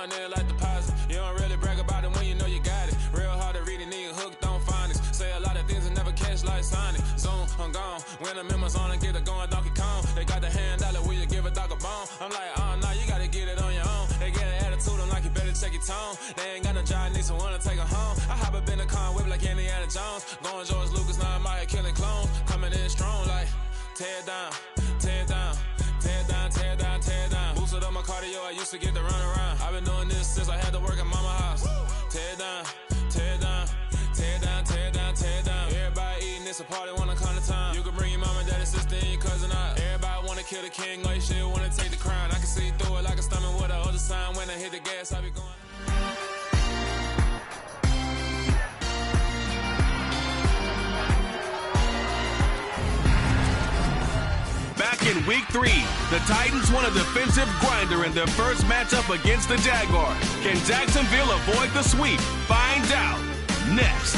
going in like deposit. You don't really brag about it when you know you got it. Real hard to read it, nigga hooked on phonics. Say a lot of things and never catch like Sonic. Zoom, I'm gone. When I'm in my zone and get it going Donkey Kong. They got the hand dollar, will you give a dog a bone? I'm like, oh no, you gotta get it on your own. They get an attitude, I'm like, you better check your tone. They ain't got no job, need someone to take her home. I hop up in the car and whip like Indiana Jones. Going George Lucas, now I'm out here killing clones. Coming in strong like, tear down, tear down. Tear down, tear down, tear down. Boosted up my cardio, I used to get to run around. I've been doing this since I had to work at mama house. Tear down, tear down, tear down, tear down, tear down. Everybody eating, it's a party when I come to time. You can bring your mama, daddy, sister, and your cousin out. Everybody wanna kill the king, like shit, wanna take the crown. I can see through it like a stomach with a other sign. When I hit the gas, I be going. Back in Week 3, the Titans won a defensive grinder in their first matchup against the Jaguars. Can Jacksonville avoid the sweep? Find out next.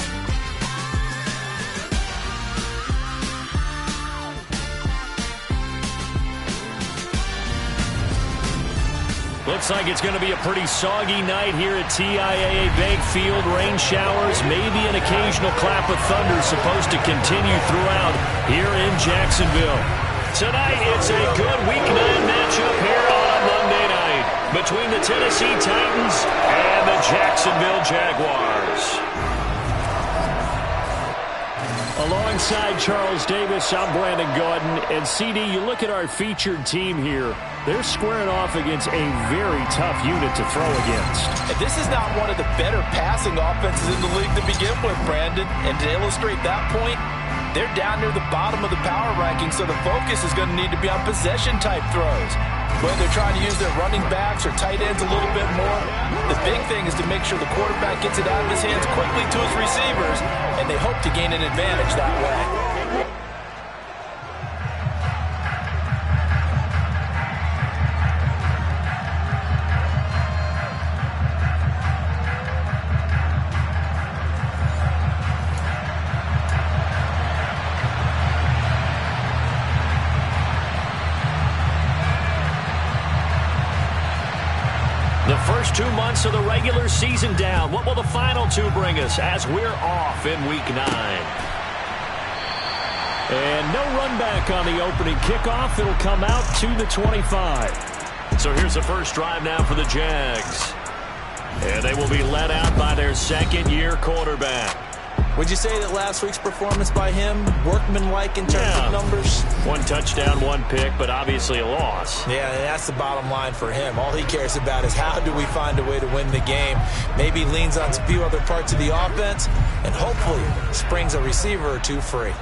Looks like it's going to be a pretty soggy night here at TIAA Bank Field. Rain showers, maybe an occasional clap of thunder supposed to continue throughout here in Jacksonville. Tonight, it's a good Week 9 matchup here on a Monday night between the Tennessee Titans and the Jacksonville Jaguars. Alongside Charles Davis, I'm Brandon Gaudin. And CD, you look at our featured team here. They're squaring off against a very tough unit to throw against. And this is not one of the better passing offenses in the league to begin with, Brandon. And to illustrate that point, they're down near the bottom of the power ranking, so the focus is going to need to be on possession-type throws. Whether they're trying to use their running backs or tight ends a little bit more, the big thing is to make sure the quarterback gets it out of his hands quickly to his receivers, and they hope to gain an advantage that way. The first 2 months of the regular season down. What will the final two bring us as we're off in Week 9? And no run back on the opening kickoff. It'll come out to the 25. So here's the first drive now for the Jags. And they will be led out by their second-year quarterback. Would you say that last week's performance by him, workmanlike in terms of numbers? 1 touchdown, 1 pick, but obviously a loss. Yeah, and that's the bottom line for him. All he cares about is how do we find a way to win the game. Maybe leans on a few other parts of the offense, and hopefully springs a receiver or two free.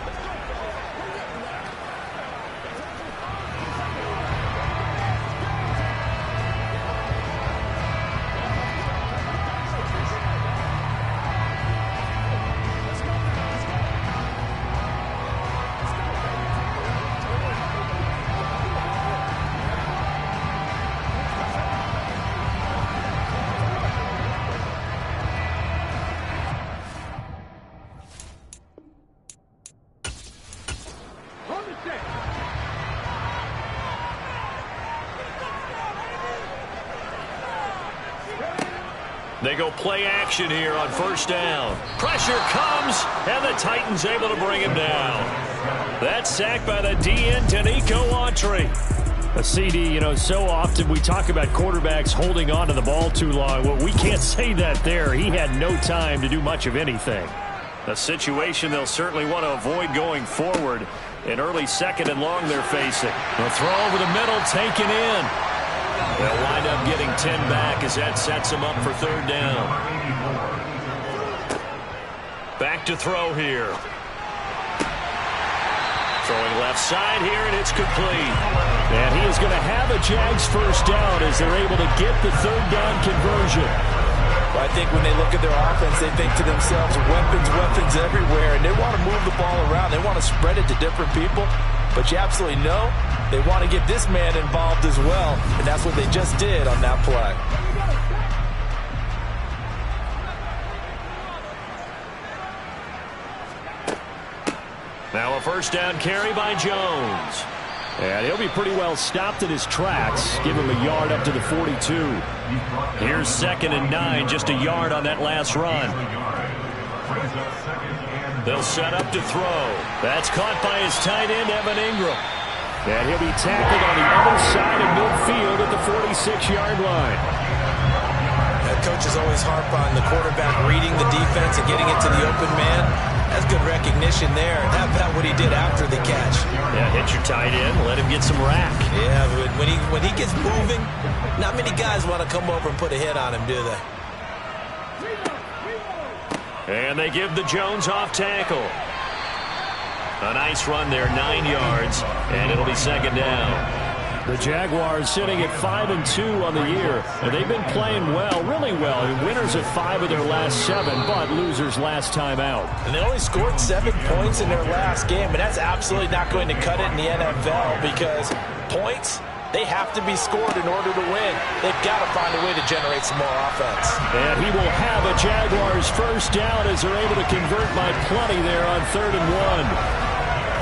They go play action here on first down. Pressure comes, and the Titans able to bring him down. That's sacked by the DN, Danico Autry. A CD, you know, so often we talk about quarterbacks holding on to the ball too long. Well, we can't say that there. He had no time to do much of anything. A situation they'll certainly want to avoid going forward. An early second and long they're facing. A throw over the middle, taken in. They'll wind up getting 10 back as that sets them up for third down. Back to throw here. Throwing left side here, and it's complete. And he is going to have a Jags first down as they're able to get the third down conversion. Well, I think when they look at their offense, they think to themselves, weapons, weapons everywhere, and they want to move the ball around. They want to spread it to different people. But you absolutely know they want to get this man involved as well, and that's what they just did on that play. Now a first down carry by Jones. And he'll be pretty well stopped in his tracks. Give him a yard up to the 42. Here's 2nd and 9, just a yard on that last run. They'll set up to throw. That's caught by his tight end, Evan Ingram. And he'll be tackled on the other side of midfield at the 46-yard line. Coaches always harp on the quarterback reading the defense and getting it to the open man. That's good recognition there. And how about what he did after the catch? Yeah, hit your tight end, let him get some rack. Yeah, but when he gets moving, not many guys want to come over and put a hit on him, do they? And they give the Jones off tackle. A nice run there, 9 yards, and it'll be 2nd down. The Jaguars sitting at 5-2 on the year, and they've been playing well, really well. Winners of 5 of their last 7, but losers last time out. And they only scored 7 points in their last game, and that's absolutely not going to cut it in the NFL because points, they have to be scored in order to win. They've got to find a way to generate some more offense. And he will have a Jaguars first down as they're able to convert by plenty there on 3rd and 1.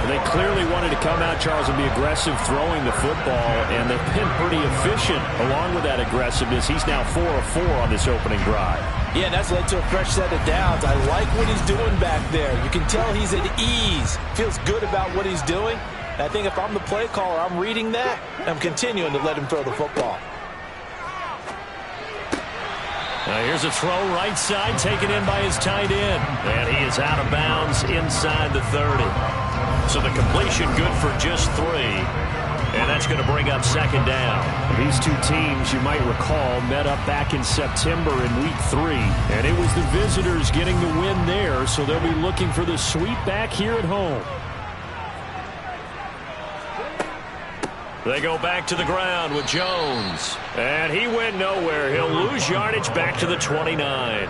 They clearly wanted to come out, Charles, and be aggressive throwing the football, and they've been pretty efficient along with that aggressiveness. He's now 4 of 4 on this opening drive. Yeah, and that's led to a fresh set of downs. I like what he's doing back there. You can tell he's at ease, feels good about what he's doing. And I think if I'm the play caller, I'm reading that, and I'm continuing to let him throw the football. Now here's a throw right side taken in by his tight end. And he is out of bounds inside the 30. So the completion good for just 3. And that's going to bring up 2nd down. These two teams, you might recall, met up back in September in Week 3. And it was the visitors getting the win there, so they'll be looking for the sweep back here at home. They go back to the ground with Jones. And he went nowhere. He'll lose yardage back to the 29.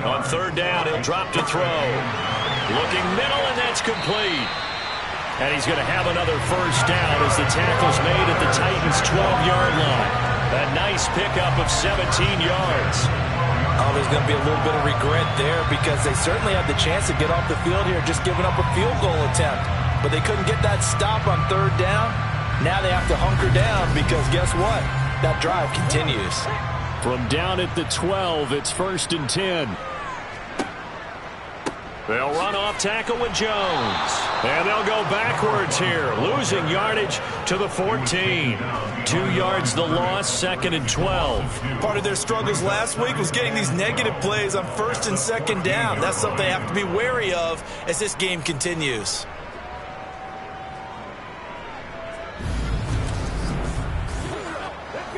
On 3rd down, he'll drop to throw. Looking middle, and that's complete. And he's going to have another first down as the tackle's made at the Titans' 12-yard line. A nice pickup of 17 yards. Oh, there's going to be a little bit of regret there because they certainly had the chance to get off the field here, just giving up a field goal attempt. But they couldn't get that stop on 3rd down. Now they have to hunker down because guess what? That drive continues. From down at the 12, it's 1st and 10. They'll run off tackle with Jones. And they'll go backwards here, losing yardage to the 14. 2 yards the loss, 2nd and 12. Part of their struggles last week was getting these negative plays on 1st and 2nd down. That's something they have to be wary of as this game continues.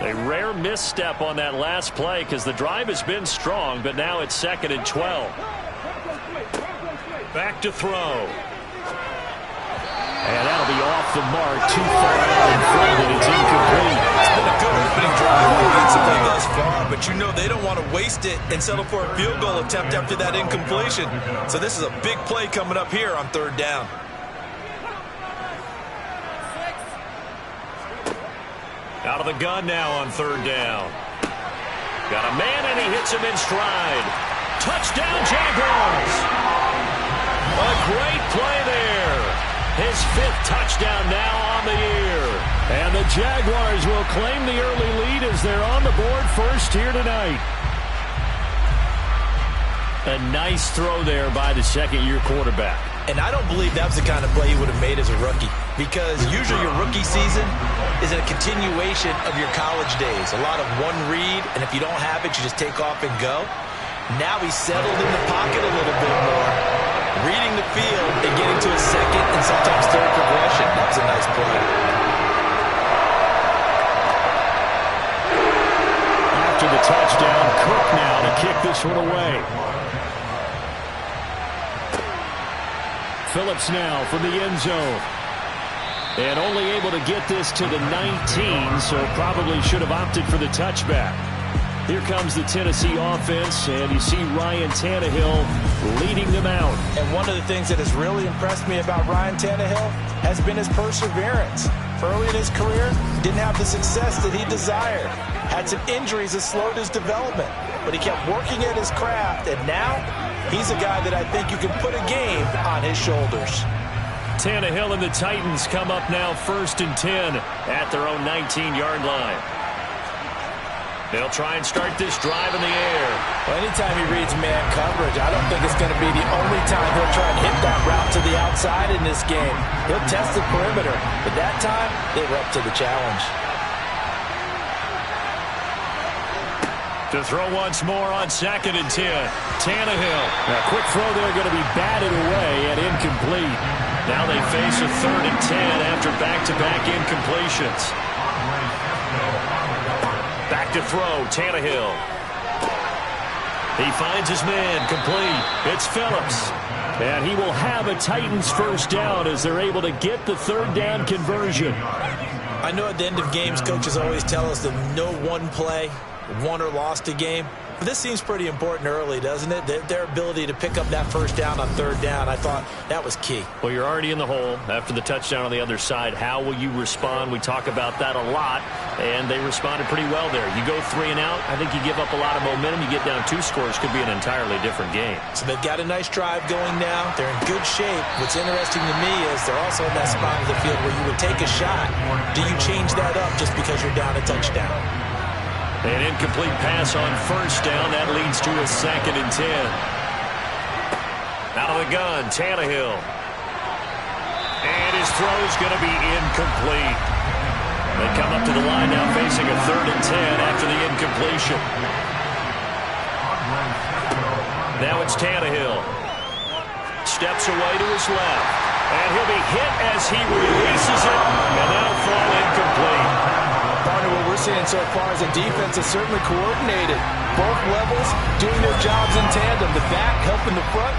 A rare misstep on that last play because the drive has been strong, but now it's 2nd and 12. Back to throw. And that'll be off the mark, too far out in front, and it's incomplete. It's been a good opening drive offensively thus far, but you know they don't want to waste it and settle for a field goal attempt after that incompletion. So this is a big play coming up here on 3rd down. Out of the gun now on 3rd down. Got a man, and he hits him in stride. Touchdown, Jaguars! A great play there. His 5th touchdown now on the year. And the Jaguars will claim the early lead as they're on the board first here tonight. A nice throw there by the 2nd-year quarterback. And I don't believe that was the kind of play he would have made as a rookie because usually your rookie season is a continuation of your college days. A lot of one read, and if you don't have it, you just take off and go. Now he's settled in the pocket a little bit more, reading the field and getting to a 2nd and sometimes 3rd progression. That was a nice play. After the touchdown, Cook now to kick this one away. Phillips now from the end zone. And only able to get this to the 19, so probably should have opted for the touchback. Here comes the Tennessee offense, and you see Ryan Tannehill leading them out. And one of the things that has really impressed me about Ryan Tannehill has been his perseverance. Early in his career, didn't have the success that he desired. Had some injuries that slowed his development, but he kept working at his craft, and now He's a guy that I think you can put a game on his shoulders. Tannehill and the Titans come up now 1st and 10 at their own 19-yard line. They'll try and start this drive in the air. Well, anytime he reads man coverage, I don't think it's going to be the only time he'll try and hit that route to the outside in this game. He'll test the perimeter, but that time, they were up to the challenge. To throw once more on 2nd and 10. Tannehill. A quick throw there going to be batted away and incomplete. Now they face a 3rd and 10 after back-to-back incompletions. Back to throw, Tannehill. He finds his man, complete. It's Phillips. And he will have a Titans first down as they're able to get the 3rd down conversion. I know at the end of games, coaches always tell us that no one play won or lost a game. But this seems pretty important early, doesn't it? Their ability to pick up that first down on 3rd down, I thought that was key. Well, you're already in the hole after the touchdown on the other side. How will you respond? We talk about that a lot, and they responded pretty well there. You go 3 and out, I think you give up a lot of momentum. You get down 2 scores, could be an entirely different game. So they've got a nice drive going now. They're in good shape. What's interesting to me is they're also in that spot of the field where you would take a shot. Do you change that up just because you're down a touchdown? An incomplete pass on 1st down. That leads to a 2nd and 10. Out of the gun, Tannehill. And his throw's going to be incomplete. They come up to the line now facing a 3rd and 10 after the incompletion. Now it's Tannehill. Steps away to his left. And he'll be hit as he releases it. And that'll fall incomplete. Partner, what we're seeing so far is the defense is certainly coordinated. Both levels doing their jobs in tandem. The back helping the front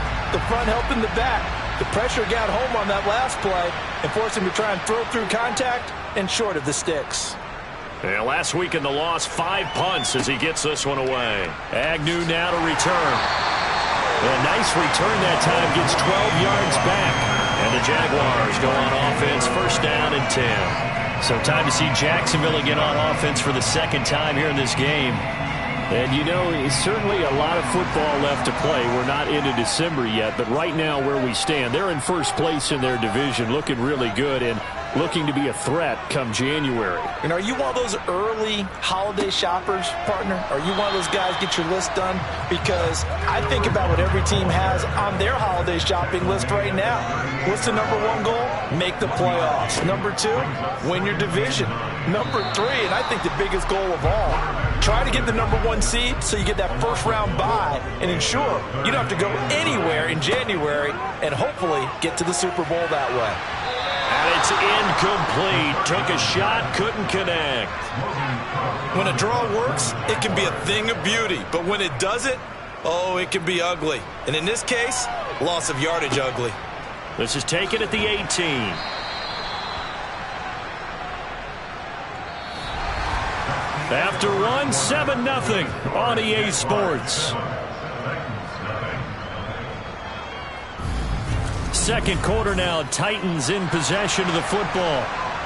helping the back. The pressure got home on that last play and forced him to try and throw through contact and short of the sticks. Yeah, last week in the loss, 5 punts as he gets this one away. Agnew now to return. A nice return that time, gets 12 yards back. And the Jaguars go on offense, 1st down and 10. So time to see Jacksonville again on offense for the 2nd time here in this game. And, you know, it's certainly a lot of football left to play. We're not into December yet, but right now where we stand, they're in 1st place in their division, looking really good and looking to be a threat come January. And are you one of those early holiday shoppers, partner? Are you one of those guys get your list done? Because I think about what every team has on their holiday shopping list right now. What's the #1 goal? Make the playoffs. #2, win your division. #3, and I think the biggest goal of all, try to get the #1 seed so you get that first-round bye and ensure you don't have to go anywhere in January and hopefully get to the Super Bowl that way. And it's incomplete. Took a shot, couldn't connect. When a draw works, it can be a thing of beauty. But when it doesn't, oh, it can be ugly. And in this case, loss of yardage ugly. This is taken at the 18. After one, 7-0 on EA Sports. 2nd quarter now, Titans in possession of the football.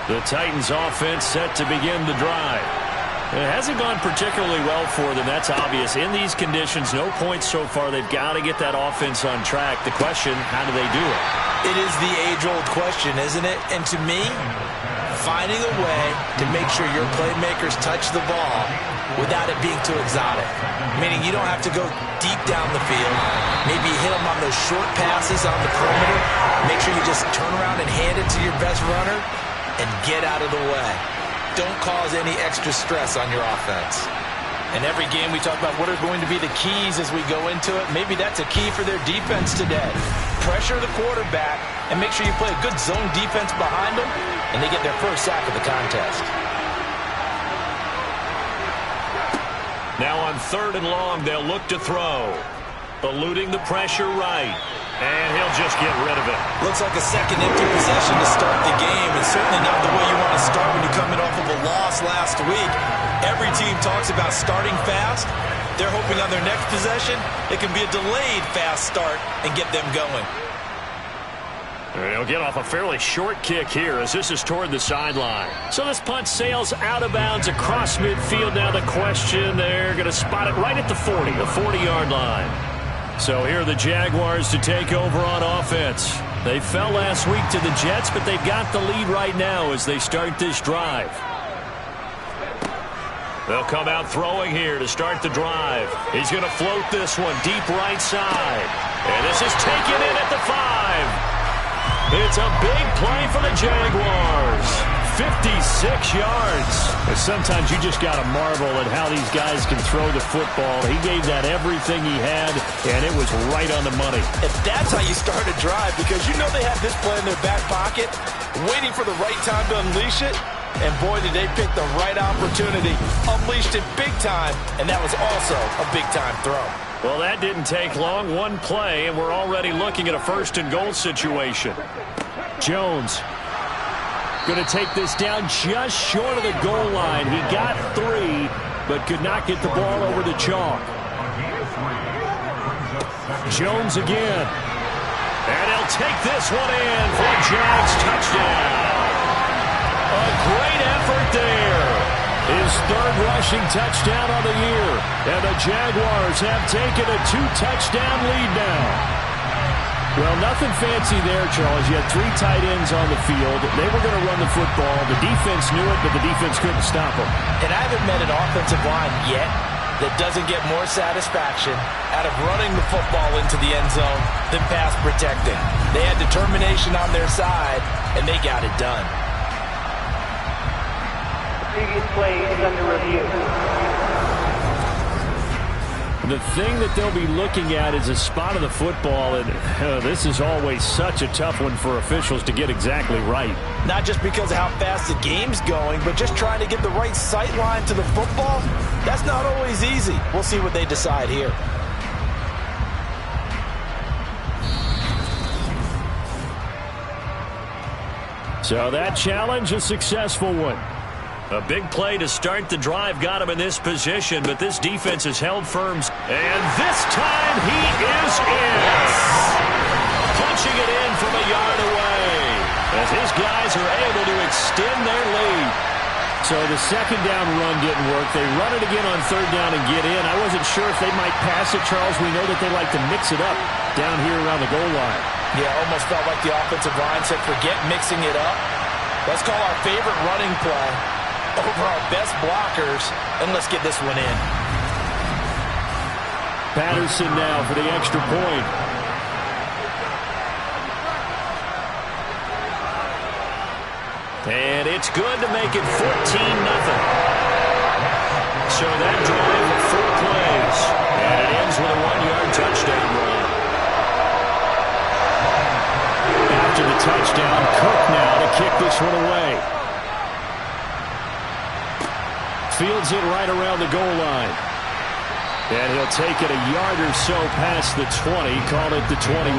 The Titans offense set to begin the drive. It hasn't gone particularly well for them, that's obvious. In these conditions, no points so far. They've got to get that offense on track. The question, how do they do it? It is the age-old question, isn't it? And to me, finding a way to make sure your playmakers touch the ball without it being too exotic. Meaning you don't have to go deep down the field. Maybe you hit them on those short passes on the perimeter. Make sure you just turn around and hand it to your best runner and get out of the way. Don't cause any extra stress on your offense. And every game we talk about what are going to be the keys as we go into it. Maybe that's a key for their defense today. Pressure the quarterback and make sure you play a good zone defense behind them, and they get their first sack of the contest. Now on 3rd and long, they'll look to throw. Eluding the pressure right. And he'll just get rid of it. Looks like a second empty possession to start the game, and certainly not the way you want to start when you're coming off of a loss last week. Every team talks about starting fast. They're hoping on their next possession, it can be a delayed fast start and get them going. They'll get off a fairly short kick here as this is toward the sideline. So this punt sails out of bounds across midfield. Now the question, they're going to spot it right at the 40, the 40-yard line. So here are the Jaguars to take over on offense. They fell last week to the Jets, but they've got the lead right now as they start this drive. They'll come out throwing here to start the drive. He's going to float this one deep right side. And this is taken in at the 5. It's a big play for the Jaguars. 56 yards. And sometimes you just got to marvel at how these guys can throw the football. He gave that everything he had, and it was right on the money. And that's how you start a drive, because you know they have this play in their back pocket, waiting for the right time to unleash it. And boy, did they pick the right opportunity. Unleashed it big time, and that was also a big-time throw. Well, that didn't take long. One play, and we're already looking at a first-and-goal situation. Jones going to take this down just short of the goal line. He got 3, but could not get the ball over the chalk. Jones again. And he'll take this one in for a Jags touchdown. A great effort there. His 3rd rushing touchdown on the year. And the Jaguars have taken a 2-touchdown lead now. Well, nothing fancy there, Charles. You had 3 tight ends on the field. They were going to run the football. The defense knew it, but the defense couldn't stop them. And I haven't met an offensive line yet that doesn't get more satisfaction out of running the football into the end zone than pass protecting. They had determination on their side, and they got it done. Previous play is under review. The thing that they'll be looking at is a spot of the football, and this is always such a tough one for officials to get exactly right. Not just because of how fast the game's going, but just trying to get the right sight line to the football. That's not always easy. We'll see what they decide here. So that challenge, a successful one. A big play to start the drive got him in this position, but this defense has held firm. And this time he is in. Punching it in from a yard away as his guys are able to extend their lead. So the second down run didn't work. They run it again on 3rd down and get in. I wasn't sure if they might pass it, Charles. We know that they like to mix it up down here around the goal line. Yeah, almost felt like the offensive line said, forget mixing it up. Let's call our favorite running play over our best blockers, and let's get this one in. Patterson now for the extra point. And it's good to make it 14-0. So that drive of 4 plays, and it ends with a 1-yard touchdown run. After the touchdown, Cook now to kick this one away. Fields it right around the goal line. And he'll take it a yard or so past the 20, call it the 21.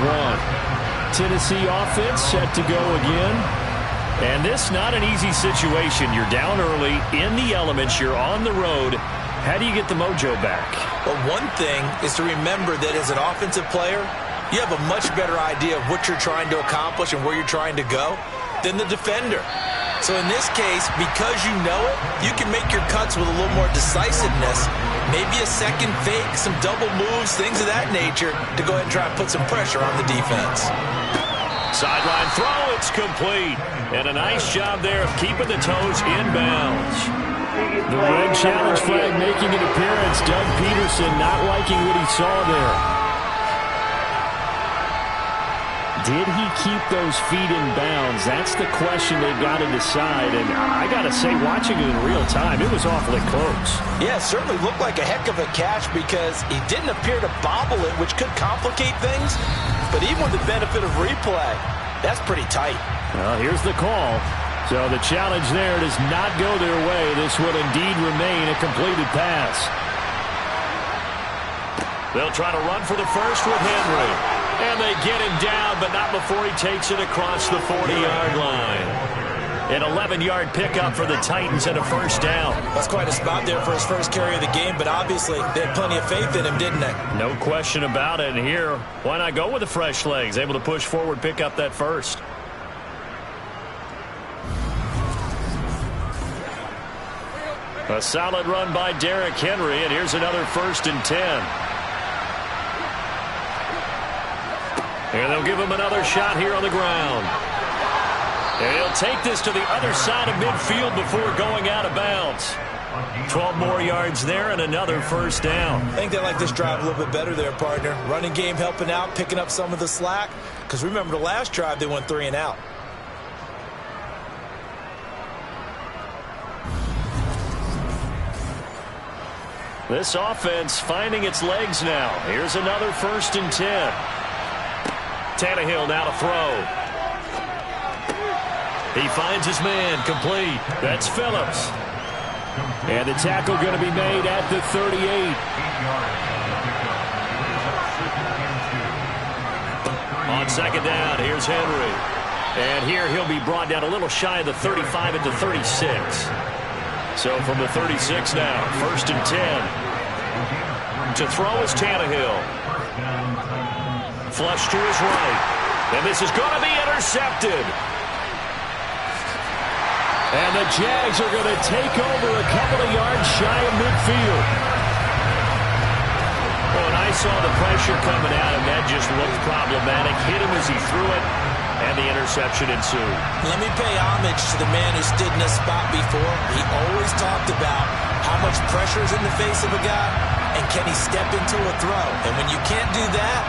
Tennessee offense set to go again. And this not an easy situation. You're down early, in the elements, you're on the road. How do you get the mojo back? Well, one thing is to remember that as an offensive player, you have a much better idea of what you're trying to accomplish and where you're trying to go than the defender. So in this case, because you know it, you can make your cuts with a little more decisiveness. Maybe a second fake, some double moves, things of that nature to go ahead and try and put some pressure on the defense. Sideline throw, it's complete. And a nice job there of keeping the toes in bounds. The red challenge flag making an appearance. Doug Peterson not liking what he saw there. Did he keep those feet in bounds? That's the question they've got to decide. And I got to say, watching it in real time, it was awfully close. Yeah, it certainly looked like a heck of a catch because he didn't appear to bobble it, which could complicate things. But even with the benefit of replay, that's pretty tight. Well, here's the call. So the challenge there does not go their way. This will indeed remain a completed pass. They'll try to run for the first with Henry. And they get him down, but not before he takes it across the 40-yard line. An 11-yard pickup for the Titans and a first down. That's quite a spot there for his first carry of the game, but obviously they had plenty of faith in him, didn't they? No question about it. And here, why not go with the fresh legs? Able to push forward, pick up that first. A solid run by Derrick Henry, and here's another 1st and 10. And they'll give him another shot here on the ground. And he'll take this to the other side of midfield before going out of bounds. 12 more yards there and another first down. I think they like this drive a little bit better there, partner. Running game helping out, picking up some of the slack. Because remember, the last drive they went 3 and out. This offense finding its legs now. Here's another 1st and 10. Tannehill now to throw. He finds his man, complete. That's Phillips. And the tackle going to be made at the 38. On 2nd down, here's Henry. And here he'll be brought down a little shy of the 35 at the 36. So from the 36 now, 1st and 10. To throw is Tannehill. Flush to his right. And this is going to be intercepted. And the Jags are going to take over a couple of yards shy of midfield. Well, and I saw the pressure coming at him. That just looked problematic. Hit him as he threw it, and the interception ensued. Let me pay homage to the man who stood in this spot before. He always talked about how much pressure is in the face of a guy, and can he step into a throw. And when you can't do that,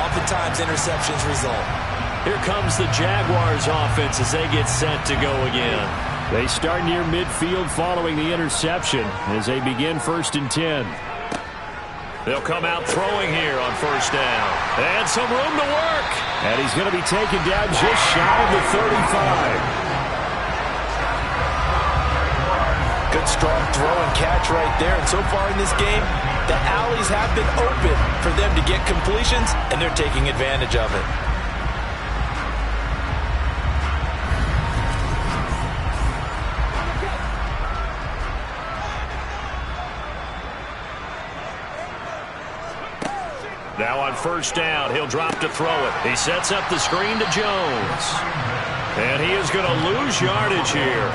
oftentimes interceptions result. Here comes the Jaguars offense as they get set to go again. They start near midfield following the interception as they begin 1st and 10. They'll come out throwing here on 1st down. And some room to work. And he's going to be taken down just shy of the 35. Good strong throw and catch right there. And so far in this game, the alleys have been open for them to get completions, and they're taking advantage of it. Now on 1st down, he'll drop to throw it. He sets up the screen to Jones. And he is going to lose yardage here.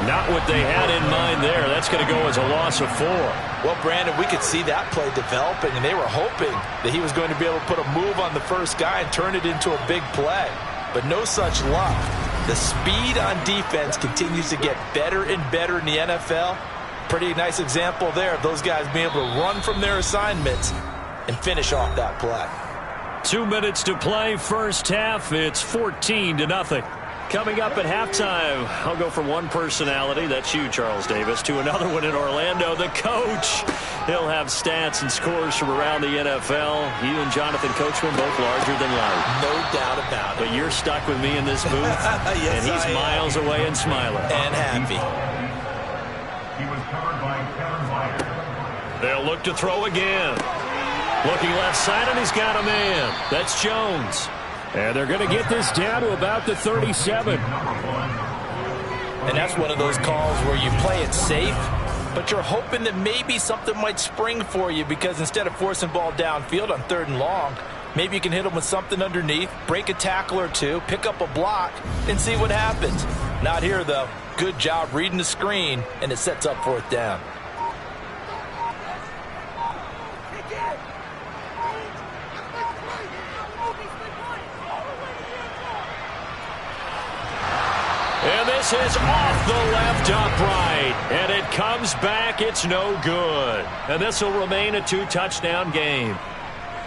Not what they had in mind there. That's going to go as a loss of 4. Well, Brandon, we could see that play developing, and they were hoping that he was going to be able to put a move on the first guy and turn it into a big play. But no such luck. The speed on defense continues to get better and better in the NFL. Pretty nice example there of those guys being able to run from their assignments and finish off that play. 2 minutes to play, first half. It's 14-0. Coming up at halftime, I'll go from one personality, that's you, Charles Davis, to another one in Orlando, the coach. He'll have stats and scores from around the NFL. You and Jonathan Coachman both larger than life. No doubt about it. But you're stuck with me in this booth, yes, and he's miles away and smiling. And happy. He was covered by Kevin Byard. They'll look to throw again. Looking left side, and he's got a man. That's Jones. And they're going to get this down to about the 37. And that's one of those calls where you play it safe, but you're hoping that maybe something might spring for you, because instead of forcing ball downfield on 3rd and long, maybe you can hit them with something underneath, break a tackle or two, pick up a block, and see what happens. Not here, though. Good job reading the screen, and it sets up 4th down. And this is off the left upright. And it comes back. It's no good. And this will remain a 2-touchdown game.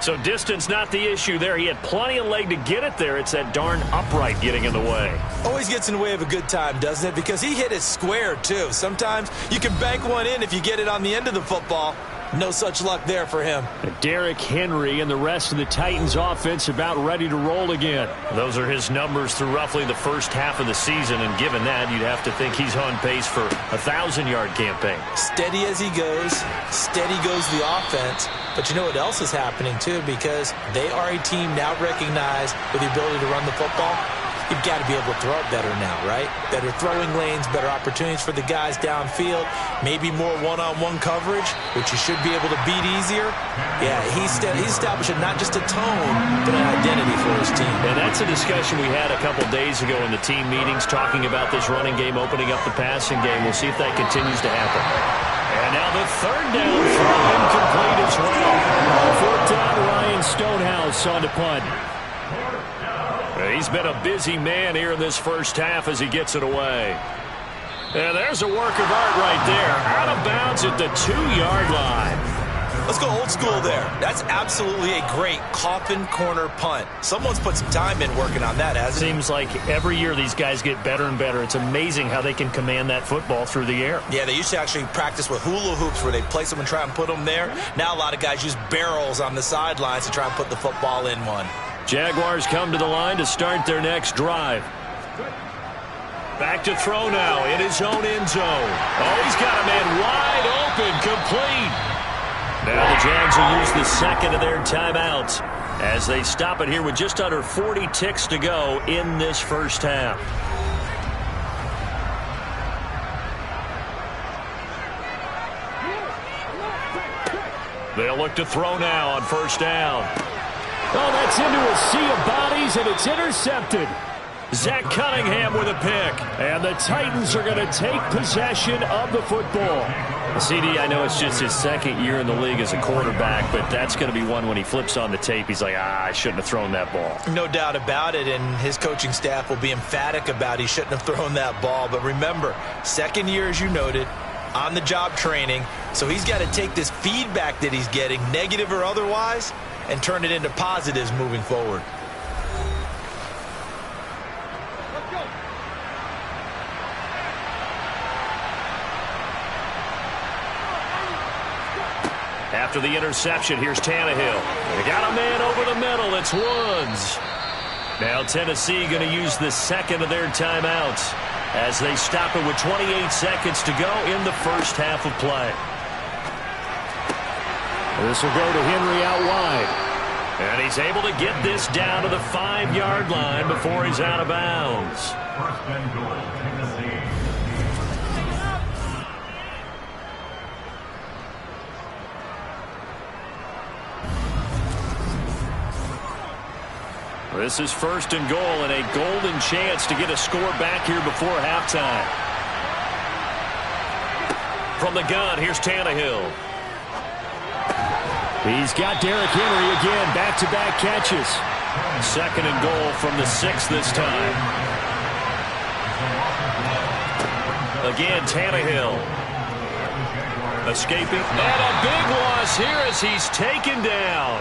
So distance not the issue there. He had plenty of leg to get it there. It's that darn upright getting in the way. Always gets in the way of a good time, doesn't it? Because he hit it square, too. Sometimes you can bank one in if you get it on the end of the football. No such luck there for him. Derrick Henry and the rest of the Titans offense about ready to roll again. Those are his numbers through roughly the first half of the season, and given that, you'd have to think he's on pace for a 1,000-yard campaign. Steady as he goes, steady goes the offense. But you know what else is happening, too, because they are a team now recognized with the ability to run the football. You've got to be able to throw it better now, right? Better throwing lanes, better opportunities for the guys downfield, maybe more one-on-one coverage, which you should be able to beat easier. Yeah, he's establishing not just a tone, but an identity for his team. And that's a discussion we had a couple days ago in the team meetings, talking about this running game, opening up the passing game. We'll see if that continues to happen. And now the 3rd down throw incomplete as well. 4th down, Ryan Stonehouse on the punt. He's been a busy man here in this first half as he gets it away. And there's a work of art right there. Out of bounds at the 2-yard line. Let's go old school there. That's absolutely a great coffin corner punt. Someone's put some time in working on that, hasn't it? Seems like every year these guys get better and better. It's amazing how they can command that football through the air. Yeah, they used to actually practice with hula hoops where they place them and try and put them there. Now a lot of guys use barrels on the sidelines to try and put the football in one. Jaguars come to the line to start their next drive. Back to throw now in his own end zone. Oh, he's got a man wide open, complete. Now the Jags will use the second of their timeouts as they stop it here with just under 40 ticks to go in this first half. They'll look to throw now on first down. Oh, that's into a sea of bodies, and it's intercepted. Zach Cunningham with a pick. And the Titans are going to take possession of the football. CD, I know it's just his second year in the league as a quarterback, but that's going to be one when he flips on the tape. He's like, I shouldn't have thrown that ball. No doubt about it, and his coaching staff will be emphatic about he shouldn't have thrown that ball. But remember, second year, as you noted, on-the-job training, so he's got to take this feedback that he's getting, negative or otherwise, and turn it into positives moving forward. After the interception, here's Tannehill. They got a man over the middle. It's Woods. Now Tennessee going to use the second of their timeouts as they stop it with 28 seconds to go in the first half of play. This will go to Henry out wide. And he's able to get this down to the 5-yard line before he's out of bounds. First and goal, Tennessee. This is first and goal and a golden chance to get a score back here before halftime. From the gun, here's Tannehill. He's got Derrick Henry again, back-to-back catches. Second and goal from the 6 this time. Again, Tannehill. Escaping. And a big loss here as he's taken down.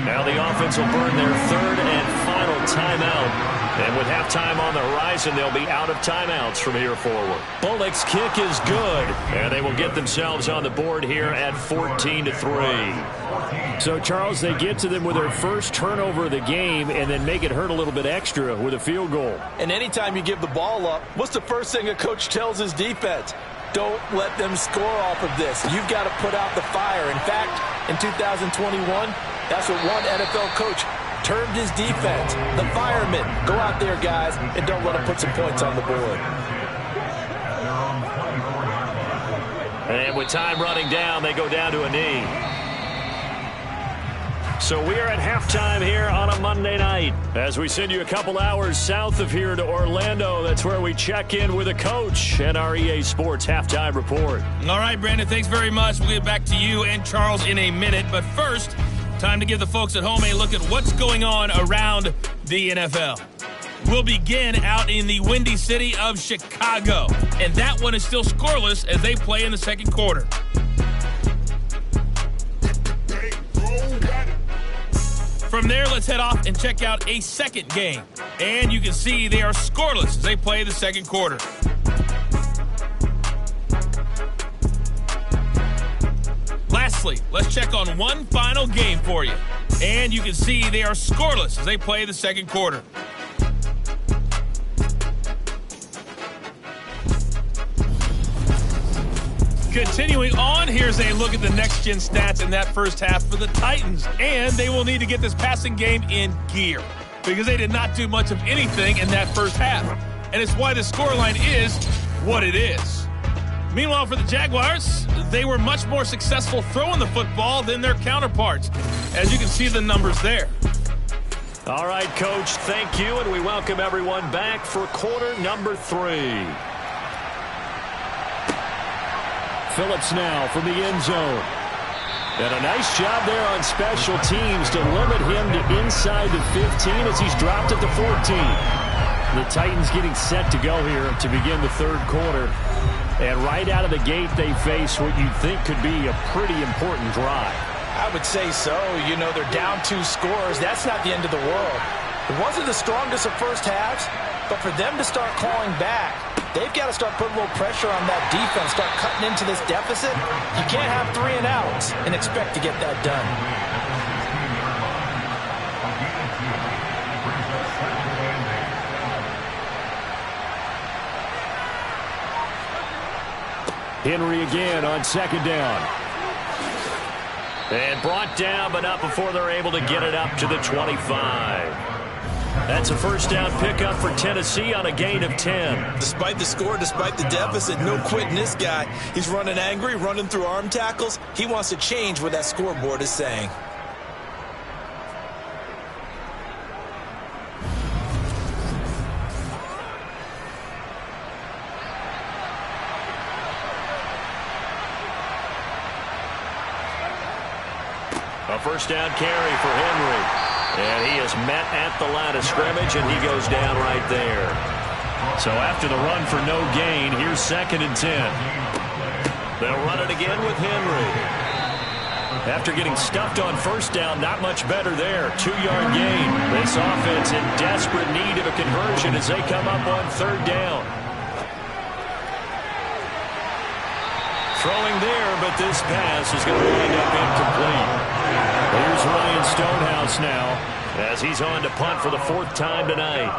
Now the offense will burn their third and final timeout. And with halftime on the horizon, they'll be out of timeouts from here forward. Bullock's kick is good. And they will get themselves on the board here at 14-3. So, Charles, they get to them with their first turnover of the game and then make it hurt a little bit extra with a field goal. And anytime you give the ball up, what's the first thing a coach tells his defense? Don't let them score off of this. You've got to put out the fire. In fact, in 2021, that's what one NFL coach termed his defense. The firemen. Go out there, guys, and don't let them put some points on the board. And with time running down, they go down to a knee. So we are at halftime here on a Monday night. As we send you a couple hours south of here to Orlando, that's where we check in with a coach and our EA Sports halftime report. All right, Brandon, thanks very much. We'll get back to you and Charles in a minute. But first, time to give the folks at home a look at what's going on around the NFL. We'll begin out in the windy city of Chicago. And that one is still scoreless as they play in the second quarter. From there, let's head off and check out a second game. And you can see they are scoreless as they play the second quarter. Lastly, let's check on one final game for you. And you can see they are scoreless as they play the second quarter. Continuing on, here's a look at the next-gen stats in that first half for the Titans. And they will need to get this passing game in gear because they did not do much of anything in that first half. And it's why the scoreline is what it is. Meanwhile, for the Jaguars, they were much more successful throwing the football than their counterparts, as you can see the numbers there. All right, Coach, thank you, and we welcome everyone back for quarter number 3. Phillips now from the end zone. And a nice job there on special teams to limit him to inside the 15 as he's dropped it to 14. The Titans getting set to go here to begin the third quarter. And right out of the gate, they face what you'd think could be a pretty important drive. I would say so. You know, they're down 2 scores. That's not the end of the world. It wasn't the strongest of first halves, but for them to start clawing back, they've got to start putting a little pressure on that defense, start cutting into this deficit. You can't have 3 and outs and expect to get that done. Henry again on second down. And brought down, but not before they're able to get it up to the 25. That's a first down pickup for Tennessee on a gain of 10. Despite the score, despite the deficit, no quitting this guy. He's running angry, running through arm tackles. He wants to change what that scoreboard is saying. A first down carry for Henry. And he is met at the line of scrimmage, and he goes down right there. So after the run for no gain, here's 2nd and 10. They'll run it again with Henry. After getting stuffed on first down, not much better there. 2-yard gain. This offense in desperate need of a conversion as they come up on 3rd down. Throwing there, but this pass is going to wind up incomplete. Here's Ryan Stonehouse now as he's on to punt for the 4th time tonight.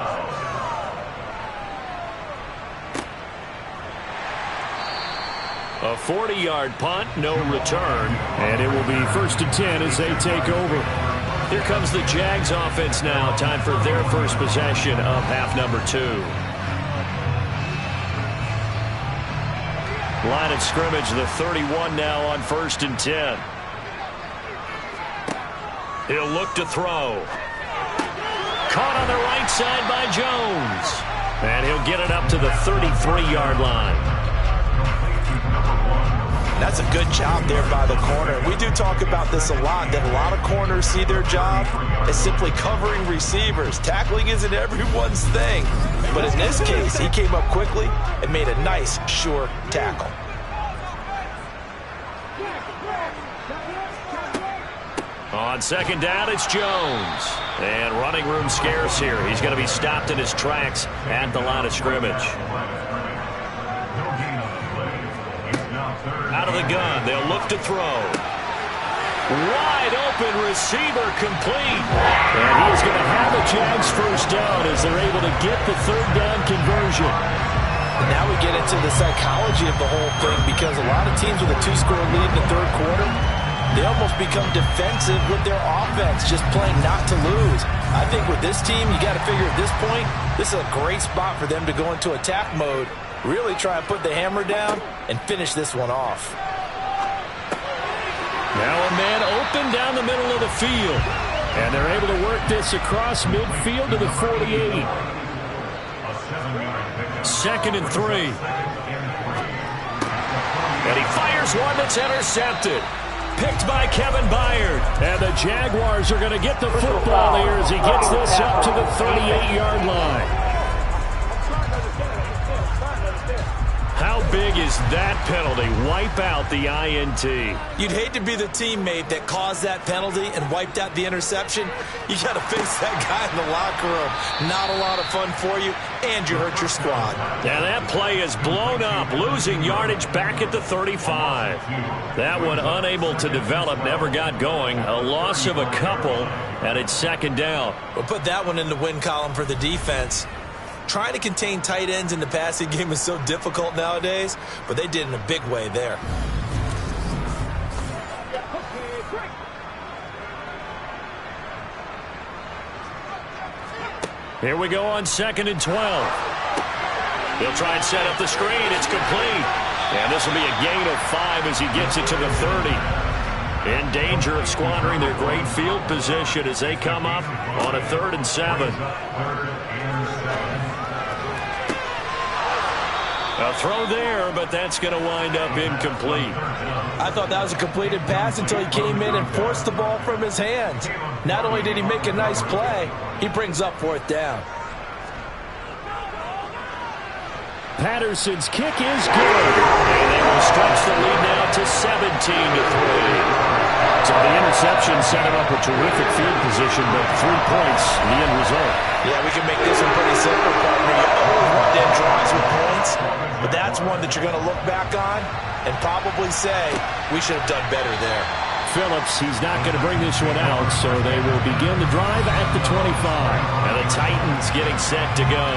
A 40-yard punt, no return, and it will be 1st and 10 as they take over. Here comes the Jags offense now. Time for their first possession of half number 2. Line of scrimmage, the 31 now on 1st and 10. He'll look to throw. Caught on the right side by Jones. And he'll get it up to the 33-yard line. That's a good job there by the corner. We do talk about this a lot, that a lot of corners see their job as simply covering receivers. Tackling isn't everyone's thing. But in this case, he came up quickly and made a nice, sure tackle. On 2nd down, it's Jones. And running room scarce here. He's going to be stopped in his tracks at the line of scrimmage. Out of the gun, they'll look to throw. Wide open receiver complete. And he is going to have a Jags first down as they're able to get the 3rd down conversion. And now we get into the psychology of the whole thing, because a lot of teams with a 2-score lead in the 3rd quarter, they almost become defensive with their offense, just playing not to lose. I think with this team, you got to figure at this point, this is a great spot for them to go into attack mode, really try and put the hammer down and finish this one off. Now a man open down the middle of the field. And they're able to work this across midfield to the 48. 2nd and 3. And he fires one that's intercepted. Picked by Kevin Byard. And the Jaguars are going to get the football here as he gets this up to the 38-yard line. How big is that penalty? Wipe out the INT. You'd hate to be the teammate that caused that penalty and wiped out the interception. You got to face that guy in the locker room. Not a lot of fun for you, and you hurt your squad. Now that play is blown up, losing yardage back at the 35. That one unable to develop, never got going. A loss of a couple, and it's 2nd down. We'll put that one in the win column for the defense. Trying to contain tight ends in the passing game is so difficult nowadays, but they did in a big way there. Here we go on 2nd and 12. He'll try and set up the screen. It's complete. And this will be a gain of 5 as he gets it to the 30. In danger of squandering their great field position as they come up on a 3rd and 7. A throw there, but that's going to wind up incomplete. I thought that was a completed pass until he came in and forced the ball from his hands. Not only did he make a nice play, he brings up fourth down. Patterson's kick is good. And they will stretch the lead now to 17-3. So the interception set him up a terrific field position, but 3 points, the end result. Yeah, we can make this one pretty simple, partner. You always want to end drives with points, but that's one that you're going to look back on and probably say, we should have done better there. Phillips, he's not going to bring this one out, so they will begin the drive at the 25. And the Titans getting set to go.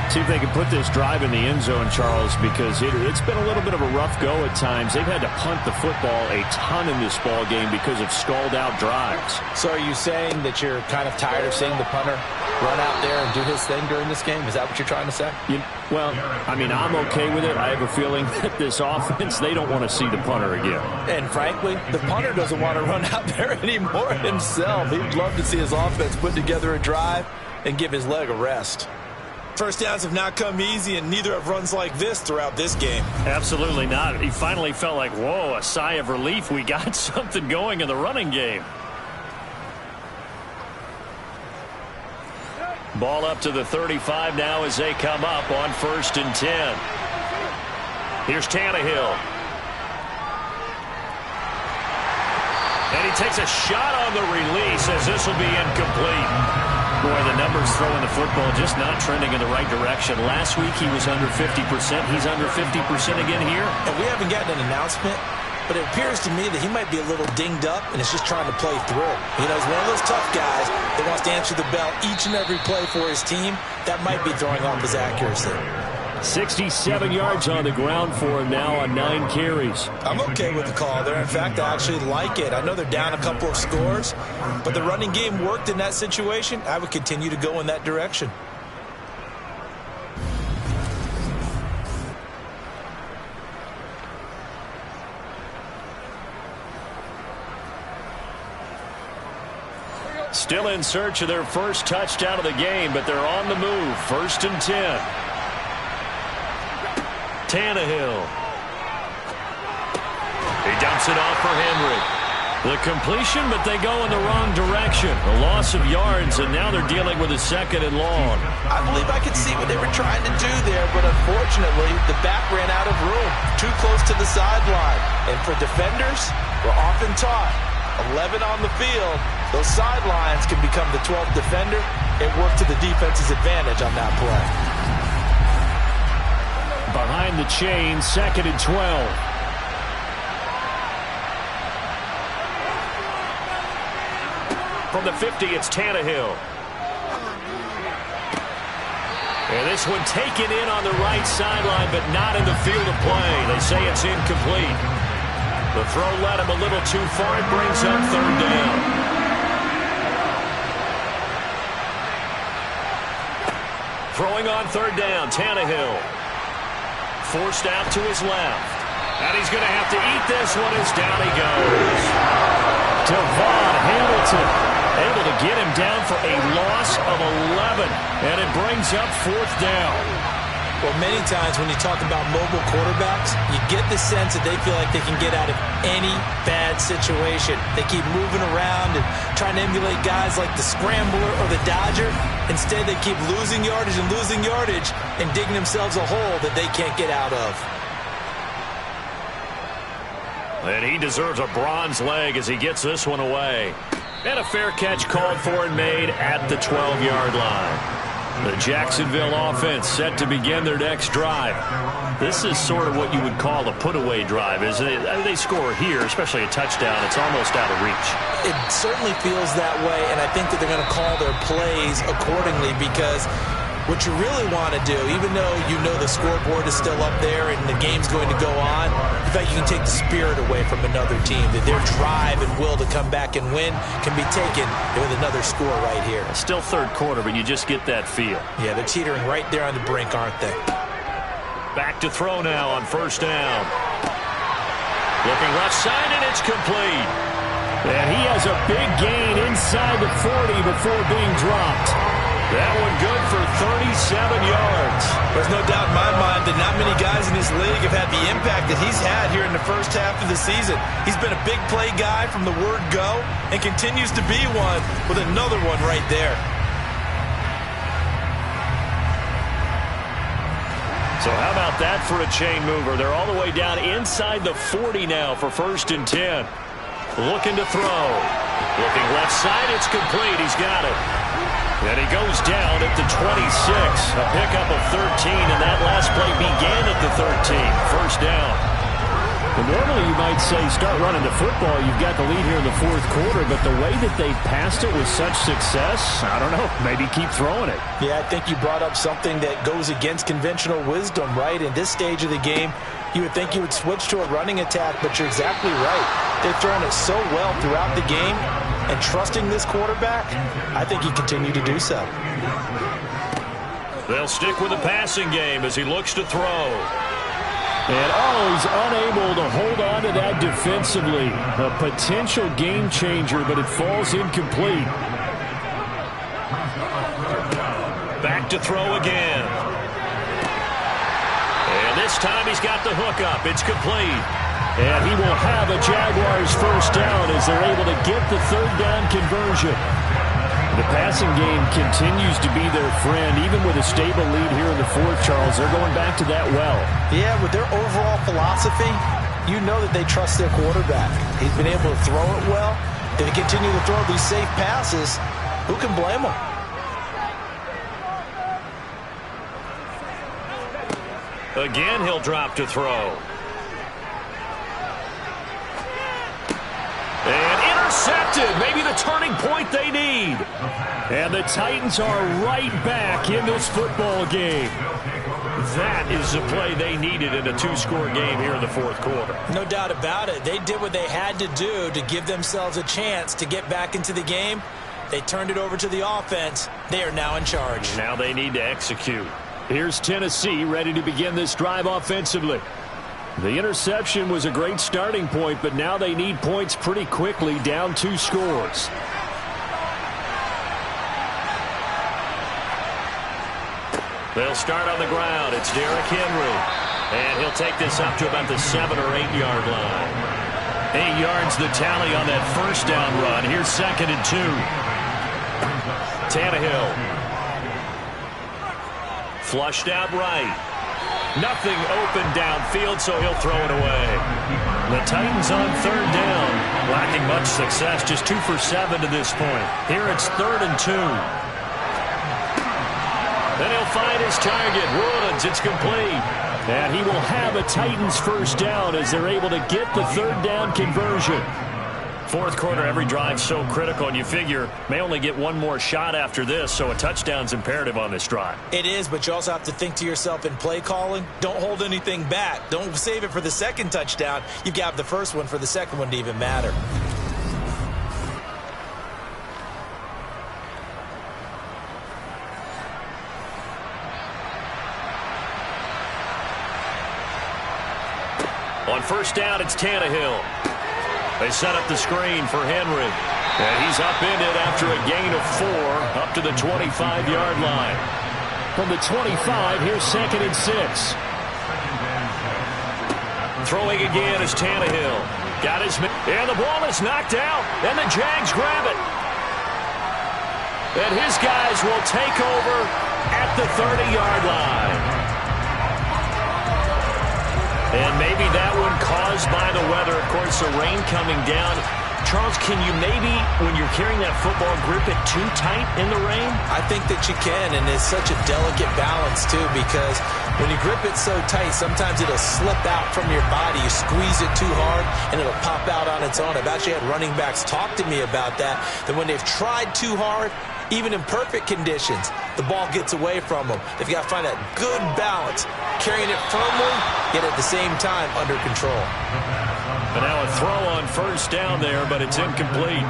See if they can put this drive in the end zone, Charles, because it's been a little bit of a rough go at times. They've had to punt the football a ton in this ball game because of stalled-out drives. So are you saying that you're kind of tired of seeing the punter run out there and do his thing during this game? Is that what you're trying to say? Well, I mean, I'm okay with it. I have a feeling that this offense, they don't want to see the punter again. And frankly, the punter doesn't want to run out there anymore himself. He'd love to see his offense put together a drive and give his leg a rest. First downs have not come easy, and neither have runs like this throughout this game. Absolutely not. He finally felt like, whoa, a sigh of relief. We got something going in the running game. Ball up to the 35 now as they come up on 1st and 10. Here's Tannehill. And he takes a shot on the release as this will be incomplete. Boy, the numbers throwing the football just not trending in the right direction. Last week he was under 50%. He's under 50% again here. And we haven't gotten an announcement, but it appears to me that he might be a little dinged up and is just trying to play through. You know, he's one of those tough guys that wants to answer the bell each and every play for his team. That might be throwing off his accuracy. 67 yards on the ground for him now on 9 carries. I'm okay with the call there. In fact, I actually like it. I know they're down a couple of scores, but the running game worked in that situation. I would continue to go in that direction. Still in search of their first touchdown of the game, but they're on the move. 1st and 10. Tannehill. He dumps it off for Henry. The completion, but they go in the wrong direction. A loss of yards, and now they're dealing with a 2nd and long. I believe I could see what they were trying to do there, but unfortunately, the back ran out of room. Too close to the sideline. And for defenders, we're often taught, 11 on the field, those sidelines can become the 12th defender and work to the defense's advantage on that play. Behind the chain, 2nd and 12. From the 50, it's Tannehill. And this one taken in on the right sideline, but not in the field of play. They say it's incomplete. The throw led him a little too far. It brings up 3rd down. Throwing on 3rd down, Tannehill. Forced out to his left. And he's going to have to eat this one as down he goes. Devon Hamilton able to get him down for a loss of 11. And it brings up 4th down. Well, many times when you talk about mobile quarterbacks, you get the sense that they feel like they can get out of any bad situation. They keep moving around and trying to emulate guys like the Scrambler or the Dodger. Instead, they keep losing yardage and digging themselves a hole that they can't get out of. And he deserves a bronze leg as he gets this one away. And a fair catch called for and made at the 12-yard line. The Jacksonville offense set to begin their next drive. This is sort of what you would call a put-away drive, isn't it? I mean, they score here, especially a touchdown. It's almost out of reach. It certainly feels that way, and I think that they're going to call their plays accordingly because what you really want to do, even though you know the scoreboard is still up there and the game's going to go on, in fact, you can take the spirit away from another team, that their drive and will to come back and win can be taken with another score right here. Still 3rd quarter, but you just get that feel. Yeah, they're teetering right there on the brink, aren't they? Back to throw now on 1st down. Looking left side, and it's complete. And he has a big gain inside the 40 before being dropped. That one good for 37 yards. There's no doubt in my mind that not many guys in this league have had the impact that he's had here in the first half of the season. He's been a big play guy from the word go and continues to be one with another one right there. So how about that for a chain mover? They're all the way down inside the 40 now for 1st and 10. Looking to throw. Looking left side, it's complete. He's got it. And he goes down at the 26. A pickup of 13, and that last play began at the 13. 1st down. Well, normally you might say start running the football. You've got the lead here in the 4th quarter, but the way that they passed it with such success, I don't know, maybe keep throwing it. Yeah, I think you brought up something that goes against conventional wisdom, right? In this stage of the game, you would think you would switch to a running attack, but you're exactly right. They've thrown it so well throughout the game, and trusting this quarterback, I think he continued to do so. They'll stick with the passing game as he looks to throw. And he's unable to hold on to that defensively. A potential game changer, but it falls incomplete. Back to throw again. And this time he's got the hook up. It's complete. And he will have a Jaguars 1st down as they're able to get the 3rd down conversion. The passing game continues to be their friend. Even with a stable lead here in the 4th, Charles, they're going back to that well. Yeah, with their overall philosophy, you know that they trust their quarterback. He's been able to throw it well. They continue to throw these safe passes. Who can blame them? Again, he'll drop to throw. And intercepted. Maybe the turning point they need. And the Titans are right back in this football game. That is the play they needed in a 2-score game here in the 4th quarter. No doubt about it. They did what they had to do to give themselves a chance to get back into the game. They turned it over to the offense. They are now in charge. Now they need to execute. Here's Tennessee ready to begin this drive offensively. The interception was a great starting point, but now they need points pretty quickly, down 2 scores. They'll start on the ground. It's Derrick Henry. And he'll take this up to about the 7 or 8 yard line. 8 yards the tally on that 1st down run. Here's 2nd and 2. Tannehill. Flushed out right. Nothing open downfield, so he'll throw it away. The Titans on 3rd down. Lacking much success, just 2 for 7 to this point. Here it's 3rd and 2. Then he'll find his target. Woods, it's complete. And he will have a Titans 1st down as they're able to get the 3rd down conversion. 4th quarter, every drive so critical, and you figure may only get one more shot after this, so a touchdown's imperative on this drive. It is, but you also have to think to yourself in play calling, don't hold anything back. Don't save it for the 2nd touchdown. You've got the 1st one for the 2nd one to even matter. On 1st down, it's Tannehill. They set up the screen for Henry. And he's upended after a gain of 4 up to the 25-yard line. From the 25, here's 2nd and 6. Throwing again is Tannehill. Got his man. And the ball is knocked out. And the Jags grab it. And his guys will take over at the 30-yard line. And maybe that one caused by the weather. Of course, the rain coming down. Charles, can you maybe, when you're carrying that football, grip it too tight in the rain? I think that you can, and it's such a delicate balance, too, because when you grip it so tight, sometimes it'll slip out from your body. You squeeze it too hard, and it'll pop out on its own. I've actually had running backs talk to me about that when they've tried too hard, even in perfect conditions, the ball gets away from them. They've got to find that good balance, carrying it firmly, yet at the same time under control. And now a throw on 1st down there, but it's incomplete.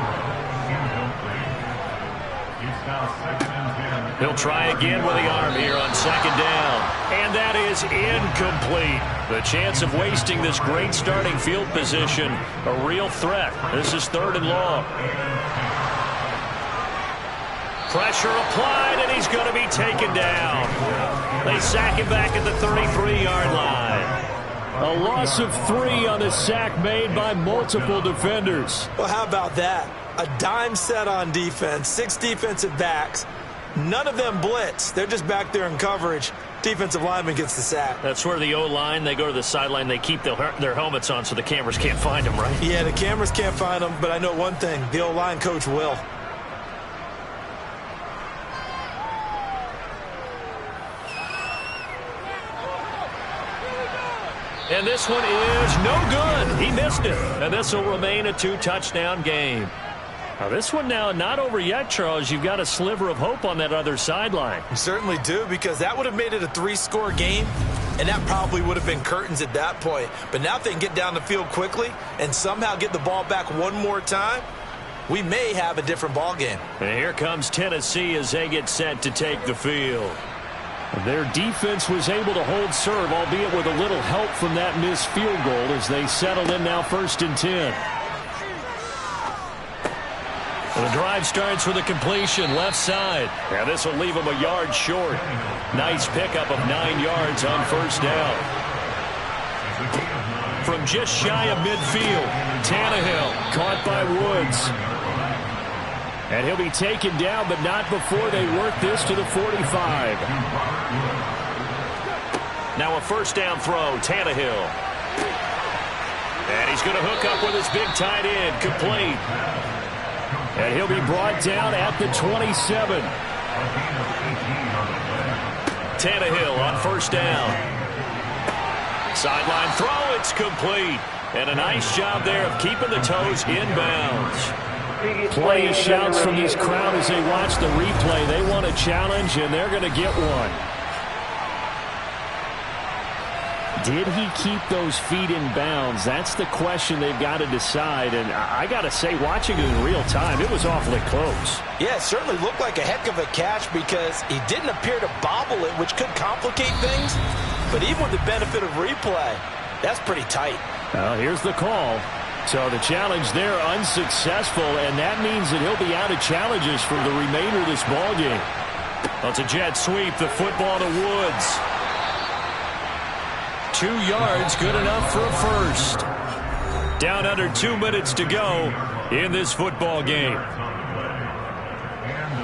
He'll try again with the arm here on 2nd down. And that is incomplete. The chance of wasting this great starting field position, a real threat. This is 3rd and long. Pressure applied, and he's going to be taken down. They sack him back at the 33-yard line. A loss of 3 on the sack made by multiple defenders. Well, how about that? A dime set on defense, 6 defensive backs. None of them blitz. They're just back there in coverage. Defensive lineman gets the sack. That's where the O-line, they go to the sideline, they keep their helmets on so the cameras can't find them, right? Yeah, the cameras can't find them, but I know one thing. The O-line coach will. And this one is no good. He missed it. And this will remain a 2-touchdown game. Now this one now not over yet, Charles. You've got a sliver of hope on that other sideline. You certainly do, because that would have made it a 3-score game, and that probably would have been curtains at that point. But now if they can get down the field quickly and somehow get the ball back one more time, we may have a different ball game. And here comes Tennessee as they get set to take the field. Their defense was able to hold serve, albeit with a little help from that missed field goal as they settle in now 1st and 10. The drive starts with a completion left side. And this will leave him a yard short. Nice pickup of 9 yards on 1st down. From just shy of midfield, Tannehill caught by Woods. And he'll be taken down, but not before they work this to the 45. Now a 1st down throw, Tannehill. And he's going to hook up with his big tight end, complete. And he'll be brought down at the 27. Tannehill on 1st down. Sideline throw, it's complete. And a nice job there of keeping the toes inbounds. Plenty of shouts from this crowd as they watch the replay. They want a challenge, and they're going to get one. Did he keep those feet in bounds? That's the question they've got to decide. And I got to say, watching it in real time, it was awfully close. Yeah, it certainly looked like a heck of a catch because he didn't appear to bobble it, which could complicate things. But even with the benefit of replay, that's pretty tight. Well, here's the call. So the challenge there unsuccessful, and that means that he'll be out of challenges for the remainder of this ballgame. Well, it's a jet sweep, the football to Woods. 2 yards, good enough for a 1st. Down under 2 minutes to go in this football game.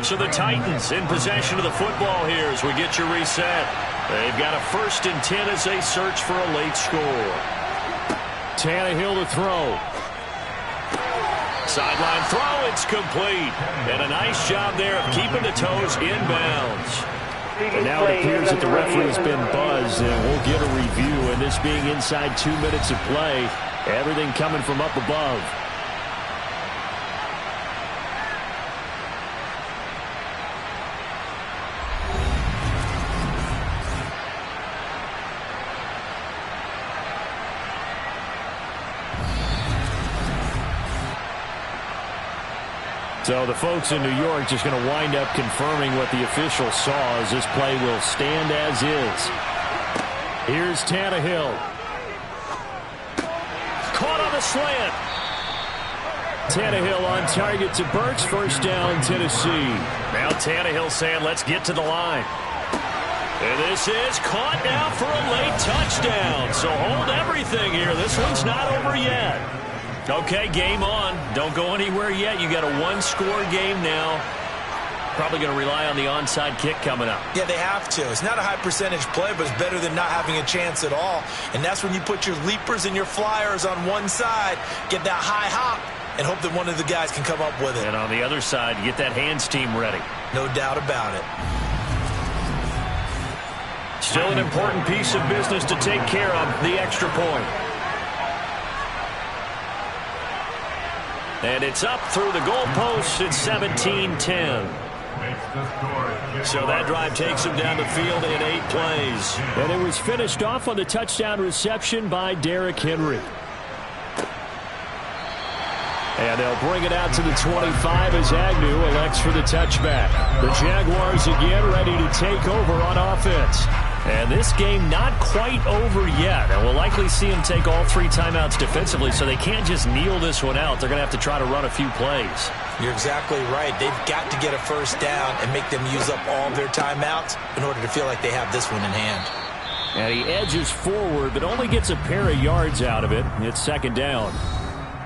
So the Titans in possession of the football here as we get you reset. They've got a 1st and 10 as they search for a late score. Tannehill to throw. Sideline throw, it's complete. And a nice job there of keeping the toes inbounds. And now it appears that the referee's been buzzed, and we'll get a review. And this being inside 2 minutes of play, everything coming from up above. So the folks in New York just going to wind up confirming what the official saw as this play will stand as is. Here's Tannehill. Caught on the slant. Tannehill on target to Burks. 1st down, Tennessee. Now Tannehill saying, let's get to the line. And this is caught now for a late touchdown. So hold everything here. This one's not over yet. Okay, game on. Don't go anywhere yet. You got a 1-score game now. Probably going to rely on the onside kick coming up. Yeah, they have to. It's not a high percentage play, but it's better than not having a chance at all. And that's when you put your leapers and your flyers on one side, get that high hop, and hope that one of the guys can come up with it. And on the other side, get that hands team ready. No doubt about it. Still an important piece of business to take care of, the extra point. And it's up through the goalposts. It's 17-10. So that drive takes him down the field in 8 plays. And it was finished off on the touchdown reception by Derrick Henry. And they'll bring it out to the 25 as Agnew elects for the touchback. The Jaguars again ready to take over on offense. And this game not quite over yet. And we'll likely see them take all 3 timeouts defensively, so they can't just kneel this one out. They're going to have to try to run a few plays. You're exactly right. They've got to get a first down and make them use up all of their timeouts in order to feel like they have this one in hand. And he edges forward, but only gets a pair of yards out of it. It's second down.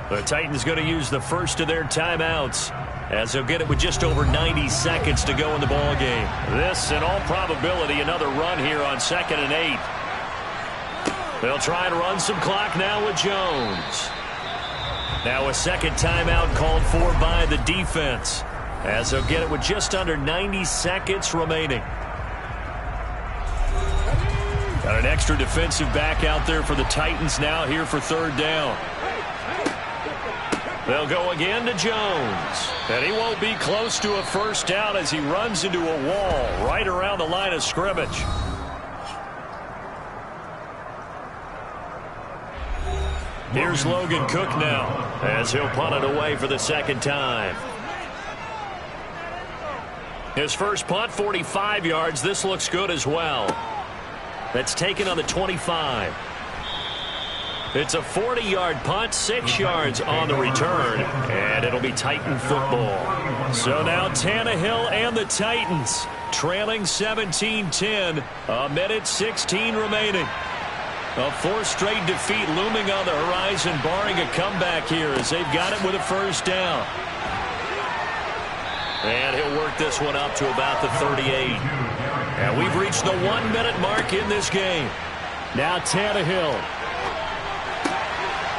The Titans going to use the first of their timeouts, as they'll get it with just over 90 seconds to go in the ball game. This, in all probability, another run here on 2nd and 8. They'll try and run some clock now with Jones. Now a second timeout called for by the defense, as they'll get it with just under 90 seconds remaining. Got an extra defensive back out there for the Titans now here for 3rd down. They'll go again to Jones. And he won't be close to a first down as he runs into a wall right around the line of scrimmage. Here's Logan Cook now as he'll punt it away for the second time. His first punt, 45 yards. This looks good as well. That's taken on the 25. It's a 40-yard punt, 6 yards on the return, and it'll be Titan football. So now Tannehill and the Titans trailing 17-10, a minute 16 remaining. A 4th straight defeat looming on the horizon, barring a comeback here as they've got it with a first down. And he'll work this one up to about the 38. And we've reached the 1-minute mark in this game. Now Tannehill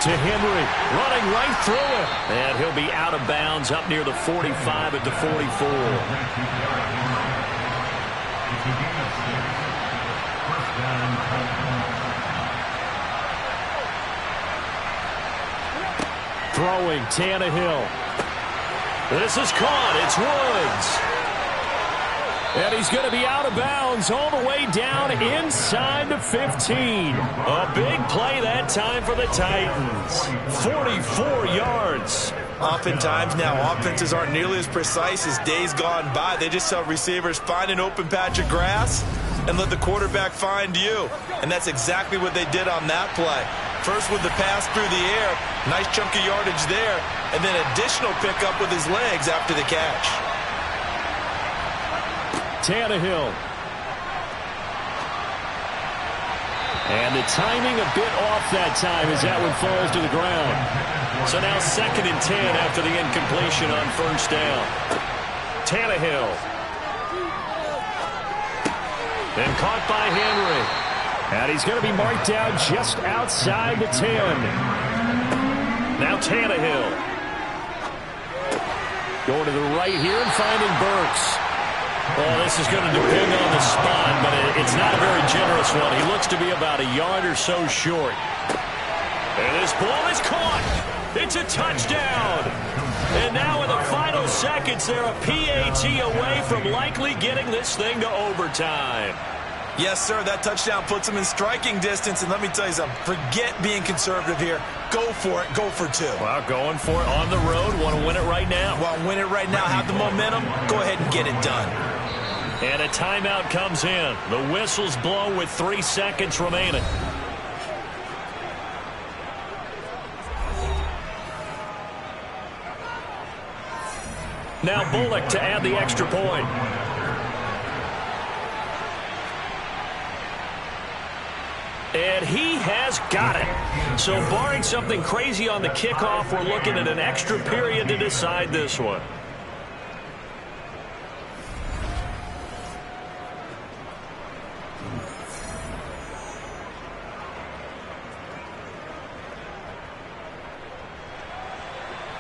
to Henry, running right through it. And he'll be out of bounds up near the 45 at the 44. Throwing Tannehill. This is caught. It's Woods. And he's going to be out of bounds all the way down inside the 15. A big play that time for the Titans. 44 yards. Oftentimes now, offenses aren't nearly as precise as days gone by. They just tell receivers, find an open patch of grass and let the quarterback find you. And that's exactly what they did on that play. First with the pass through the air, nice chunk of yardage there, and then additional pickup with his legs after the catch. Tannehill. And the timing a bit off that time as that one falls to the ground. So now 2nd and 10 after the incompletion on first down. Tannehill. Then caught by Henry. And he's going to be marked down just outside the 10. Now Tannehill. Going to the right here and finding Burks. Oh, this is going to depend on the spot, but it's not a very generous one. He looks to be about a yard or so short. And this ball is caught. It's a touchdown. And now in the final seconds, they're a PAT away from likely getting this thing to overtime. Yes, sir, that touchdown puts them in striking distance. And let me tell you something, forget being conservative here. Go for it. Go for 2. Well, going for it on the road. Want to win it right now. Want to win it right now. Have the momentum. Go ahead and get it done. And a timeout comes in. The whistle's blown with 3 seconds remaining. Now Bullock to add the extra point. And he has got it. So barring something crazy on the kickoff, we're looking at an extra period to decide this one.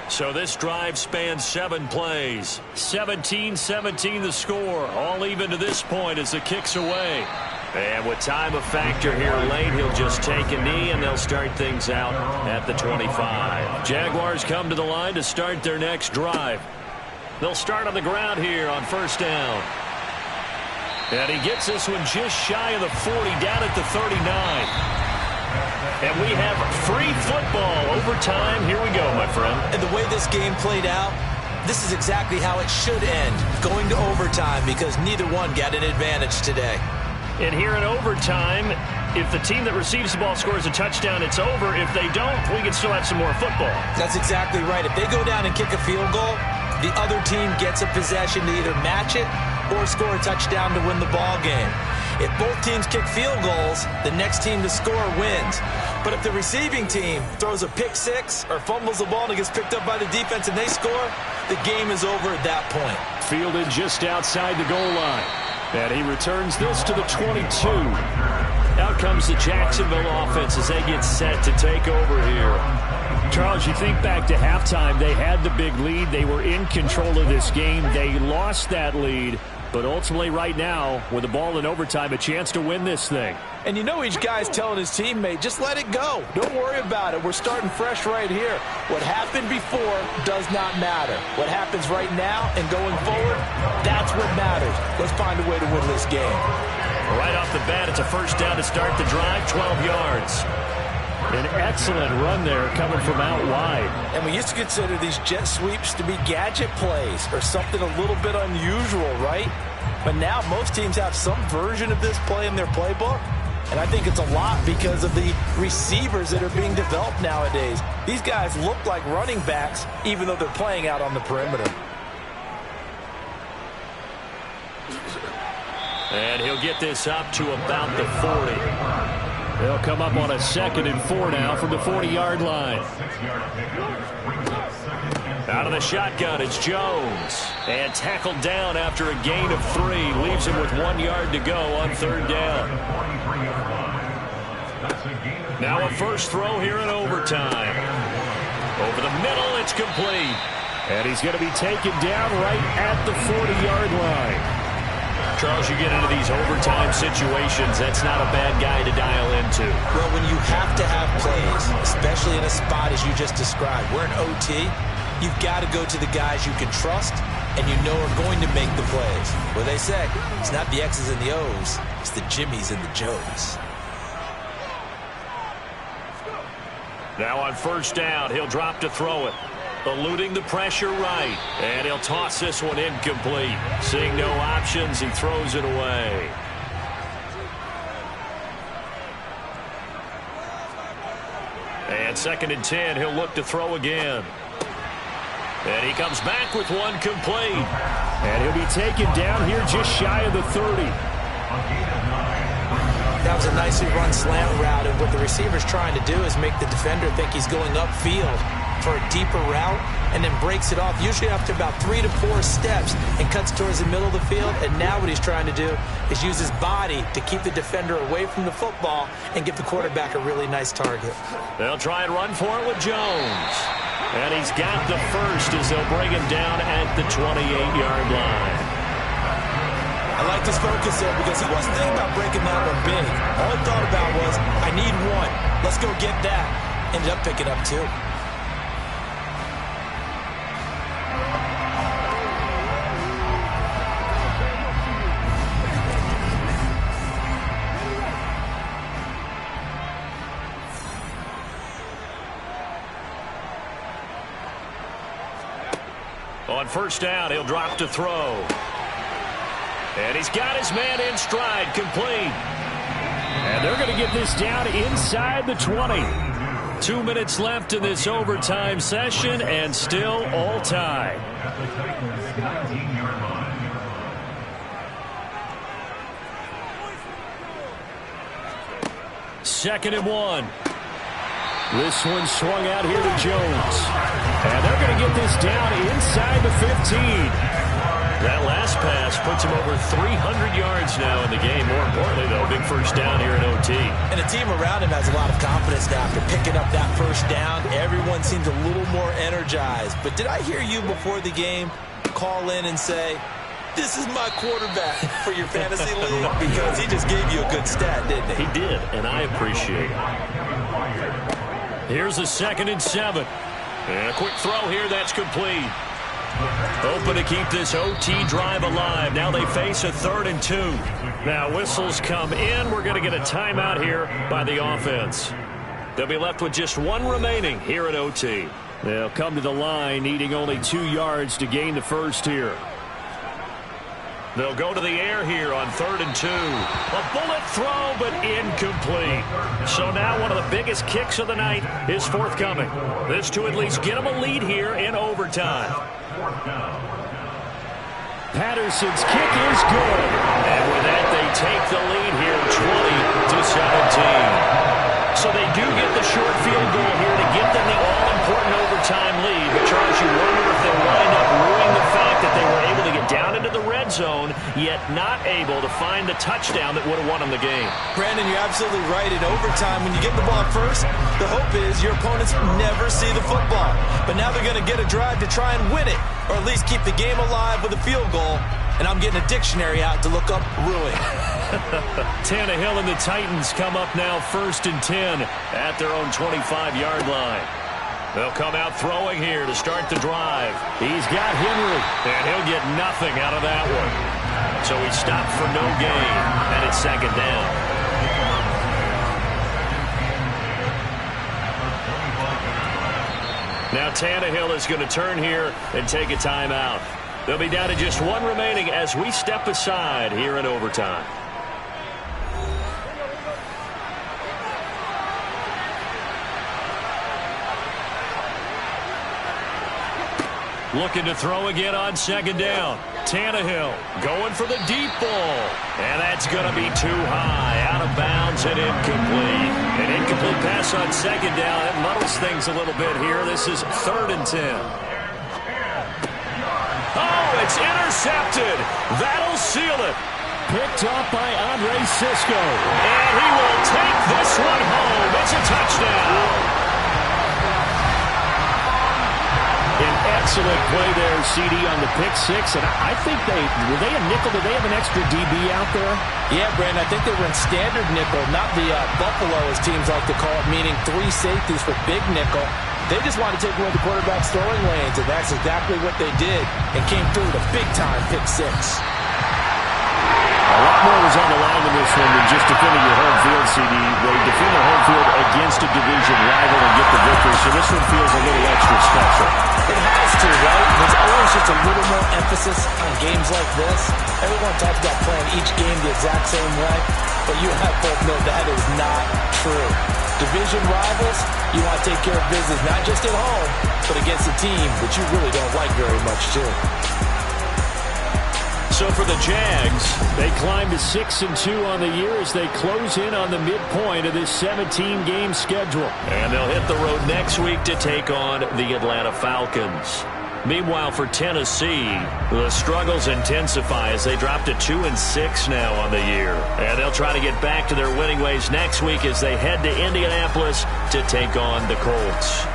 So this drive spans 7 plays. 17-17 the score. All even to this point as the kick's away. And with time a factor here late, he'll just take a knee and they'll start things out at the 25. Jaguars come to the line to start their next drive. They'll start on the ground here on first down. And he gets this one just shy of the 40, down at the 39. And we have free football overtime. Here we go, my friend. And the way this game played out, this is exactly how it should end, going to overtime, because neither one got an advantage today. And here in overtime, if the team that receives the ball scores a touchdown, it's over. If they don't, we can still have some more football. That's exactly right. If they go down and kick a field goal, the other team gets a possession to either match it or score a touchdown to win the ball game. If both teams kick field goals, the next team to score wins. But if the receiving team throws a pick six or fumbles the ball and it gets picked up by the defense and they score, the game is over at that point. Fielded just outside the goal line. And he returns this to the 22. Out comes the Jacksonville offense as they get set to take over here. Charles, you think back to halftime, they had the big lead. They were in control of this game. They lost that lead. But ultimately right now, with the ball in overtime, a chance to win this thing. And you know each guy's telling his teammate, just let it go. Don't worry about it. We're starting fresh right here. What happened before does not matter. What happens right now and going forward, that's what matters. Let's find a way to win this game. Right off the bat, it's a first down to start the drive, 12 yards. An excellent run there coming from out wide. And we used to consider these jet sweeps to be gadget plays or something a little bit unusual, right? But now most teams have some version of this play in their playbook. And I think it's a lot because of the receivers that are being developed nowadays. These guys look like running backs even though they're playing out on the perimeter. And he'll get this up to about the 40. They'll come up on a 2nd and 4 now from the 40-yard line. Out of the shotgun, it's Jones. And tackled down after a gain of 3. Leaves him with 1 yard to go on 3rd down. Now a first throw here in overtime. Over the middle, it's complete. And he's going to be taken down right at the 40-yard line. Charles, you get into these overtime situations, that's not a bad guy to dial into. Well, when you have to have plays, especially in a spot as you just described, we're in OT, you've got to go to the guys you can trust and you know are going to make the plays. Well, they say, it's not the X's and the O's, it's the Jimmys and the Joes. Now on first down, he'll drop to throw it. Eluding the pressure right. And he'll toss this one incomplete. Seeing no options, he throws it away. And 2nd and 10, he'll look to throw again. And he comes back with one complete. And he'll be taken down here just shy of the 30. That was a nicely run slant route, and what the receiver's trying to do is make the defender think he's going upfield for a deeper route and then breaks it off, usually after about 3 to 4 steps, and cuts towards the middle of the field. And now what he's trying to do is use his body to keep the defender away from the football and give the quarterback a really nice target. They'll try and run for it with Jones. And he's got the first as they'll bring him down at the 28-yard line. I like this focus there because he wasn't thinking about breaking that one big. All he thought about was, I need one. Let's go get that. Ended up picking up 2. On first down, he'll drop to throw. And he's got his man in stride, complete. And they're going to get this down inside the 20. 2 minutes left in this overtime session, and still all tied. Second and 1. This one swung out here to Jones. And they're going to get this down inside the 15. That last pass puts him over 300 yards now in the game. More importantly, though, big first down here in OT. And the team around him has a lot of confidence now after picking up that first down. Everyone seems a little more energized. But did I hear you before the game call in and say, this is my quarterback for your fantasy league? Because he just gave you a good stat, didn't he? He did, and I appreciate it. Here's a 2nd and 7. And a quick throw here, that's complete. Hoping to keep this OT drive alive. Now they face a 3rd and 2. Now whistles come in. We're going to get a timeout here by the offense. They'll be left with just 1 remaining here at OT. They'll come to the line needing only 2 yards to gain the first here. They'll go to the air here on 3rd and 2. A bullet throw, but incomplete. So now one of the biggest kicks of the night is forthcoming. This to at least get them a lead here in overtime. Patterson's kick is good. And with that, they take the lead here 20-17. So they do get the short field goal here to get them the all-important overtime lead. But, Charles, you wonder if they'll wind up ruining the fact that they were able to get down into the red zone, yet not able to find the touchdown that would have won them the game. Brandon, you're absolutely right. In overtime, when you get the ball first, the hope is your opponents never see the football. But now they're going to get a drive to try and win it, or at least keep the game alive with a field goal. And I'm getting a dictionary out to look up ruin. Tannehill and the Titans come up now 1st and 10 at their own 25-yard line. They'll come out throwing here to start the drive. He's got Henry. And he'll get nothing out of that one. So he stopped for no gain, and it's 2nd down. Now Tannehill is going to turn here and take a timeout. They'll be down to just one remaining as we step aside here in overtime. Looking to throw again on 2nd down. Tannehill going for the deep ball. And that's going to be too high. Out of bounds and incomplete. An incomplete pass on 2nd down. That muddles things a little bit here. This is 3rd and 10. Oh, it's intercepted. That'll seal it. Picked up by Andre Cisco. And he will take this one home. It's a touchdown. An excellent play there, CD, on the pick six. And I think were they a nickel? Did they have an extra DB out there? Yeah, Brandon, I think they were in standard nickel, not the Buffalo, as teams like to call it, meaning 3 safeties for big nickel. They just wanted to take away the quarterback's throwing lanes, and that's exactly what they did, and came through with a big-time pick six. A lot more was on the line in this one than just defending your home field, CD. They defend their home field against a division rival and get the victory, so this one feels a little extra special. It has to, right? There's always just a little more emphasis on games like this. Everyone talks about playing each game the exact same way, but you have both know that is not true. Division rivals, you want to take care of business not just at home, but against a team that you really don't like very much, too. So for the Jags, they climb to 6-2 on the year as they close in on the midpoint of this 17-game schedule. And they'll hit the road next week to take on the Atlanta Falcons. Meanwhile, for Tennessee, the struggles intensify as they drop to 2-6 now on the year. And they'll try to get back to their winning ways next week as they head to Indianapolis to take on the Colts.